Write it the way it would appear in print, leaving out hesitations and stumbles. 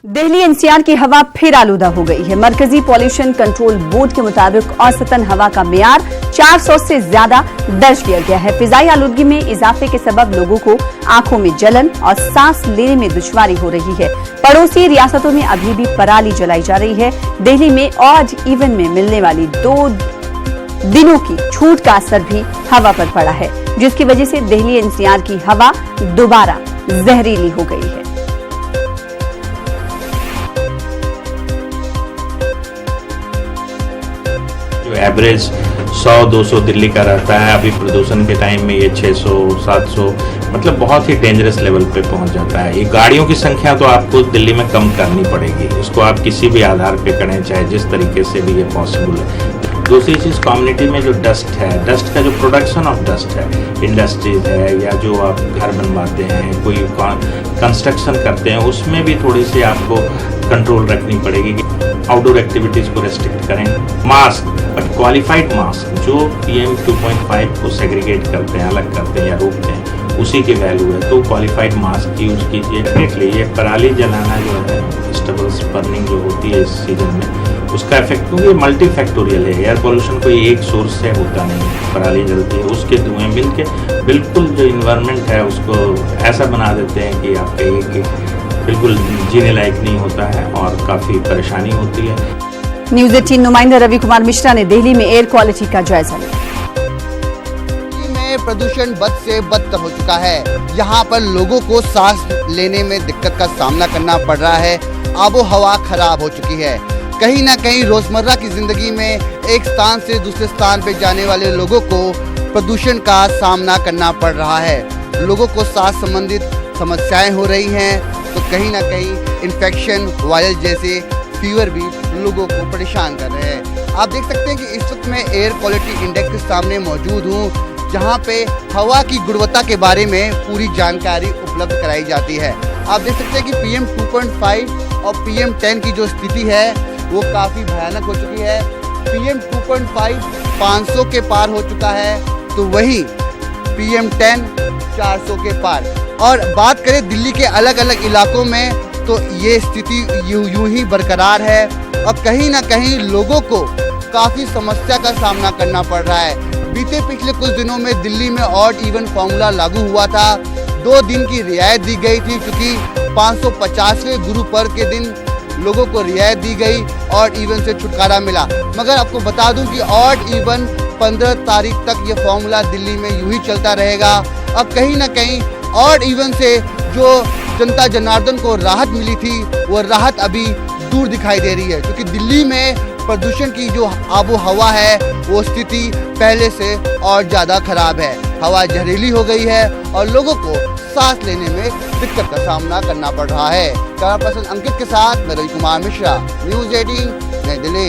Delhi NCR की हवा फिर आलूदा हो गई है। मरकजी पॉल्यूशन कंट्रोल बोर्ड के मुताबिक औसतन हवा का मेयार 400 से ज्यादा दर्ज किया गया है। फिजाई आलूदगी में इजाफे के सबब लोगों को आंखों में जलन और सांस लेने में दुश्वारी हो रही है। पड़ोसी रियासतों में अभी भी पराली जलाई जा रही है। दिल्ली में ऑड इवन में मिलने वाली 2 दिनों की छूट का असर भी हवा पर पड़ा है, जिसकी वजह से दिल्ली एनसीआर की हवा दोबारा जहरीली हो गई है। जो एवरेज 100-200 दिल्ली का रहता है, अभी प्रदूषण के टाइम में ये 600-700 मतलब बहुत ही डेंजरस लेवल पे पहुंच जाता है। ये गाड़ियों की संख्या तो आपको दिल्ली में कम करनी पड़ेगी, इसको आप किसी भी आधार पे करें, चाहे जिस तरीके से भी ये पॉसिबल है। दूसरी चीज़, कम्युनिटी में जो डस्ट है, डस्ट का जो प्रोडक्शन ऑफ डस्ट है, इंडस्ट्रीज है या जो आप घर बनवाते हैं, कोई कंस्ट्रक्शन करते हैं, उसमें भी थोड़ी सी आपको कंट्रोल रखनी पड़ेगी कि आउटडोर एक्टिविटीज़ को रेस्ट्रिक्ट करें। मास्क, बट क्वालिफाइड मास्क जो PM 2.5 को सेग्रीगेट करते हैं, अलग करते हैं या रोकते हैं, उसी की वैल्यू है, तो क्वालिफाइड मास्क यूज कीजिए। डेफिनेटली ये पराली जलाना जो है, वेजिटेबल्स बर्निंग जो होती है इस सीजन में, उसका इफेक्ट, क्योंकि ये मल्टी फैक्टोरियल है। एयर पोल्यूशन कोई एक सोर्स से होता नहीं है, पराली जलती है, उसके धुएं मिल के बिल्कुल जो इन्वायरमेंट है उसको ऐसा बना देते हैं कि आपका एक बिल्कुल जीने लायक नहीं होता है और काफ़ी परेशानी होती है। न्यूज़ 18 नुमाइंदा रवि कुमार मिश्रा ने दिल्ली में एयर क्वालिटी का जायजा लिया। प्रदूषण बद से बदतर हो चुका है। यहाँ पर लोगों को सांस लेने में दिक्कत का सामना करना पड़ रहा है। आबो हवा खराब हो चुकी है। कहीं ना कहीं रोजमर्रा की जिंदगी में एक स्थान से दूसरे स्थान पे जाने वाले लोगों को प्रदूषण का सामना करना पड़ रहा है। लोगों को सांस संबंधित समस्याएं हो रही हैं, तो कहीं ना कहीं इन्फेक्शन, वायरल जैसे फीवर भी लोगों को परेशान कर रहे हैं। आप देख सकते हैं कि इस वक्त मैं एयर क्वालिटी इंडेक्स के सामने मौजूद हूँ, जहाँ पे हवा की गुणवत्ता के बारे में पूरी जानकारी उपलब्ध कराई जाती है। आप देख सकते हैं कि PM 2.5 और PM 10 की जो स्थिति है वो काफ़ी भयानक हो चुकी है। PM 2.5 500 के पार हो चुका है, तो वही PM 10 400 के पार। और बात करें दिल्ली के अलग अलग इलाकों में, तो ये स्थिति यूं ही बरकरार है और कहीं ना कहीं लोगों को काफ़ी समस्या का सामना करना पड़ रहा है। बीते पिछले कुछ दिनों में दिल्ली में ऑड इवन फॉर्मूला लागू हुआ था। 2 दिन की रियायत दी गई थी, क्योंकि 550वें गुरु पर्व के दिन लोगों को रियायत दी गई, ऑड इवन से छुटकारा मिला। मगर आपको बता दूं कि ऑड इवन 15 तारीख तक ये फॉर्मूला दिल्ली में यूं ही चलता रहेगा। और कहीं ना कहीं ऑड इवन से जो जनता जनार्दन को राहत मिली थी, वो राहत अभी दूर दिखाई दे रही है, क्योंकि दिल्ली में प्रदूषण की जो आबो हवा है वो स्थिति पहले से और ज़्यादा खराब है। हवा जहरीली हो गई है और लोगों को सांस लेने में दिक्कत का सामना करना पड़ रहा है। कैमरा पर्सन अंकित के साथ मैं रवि कुमार मिश्रा, न्यूज़ 18 नई दिल्ली।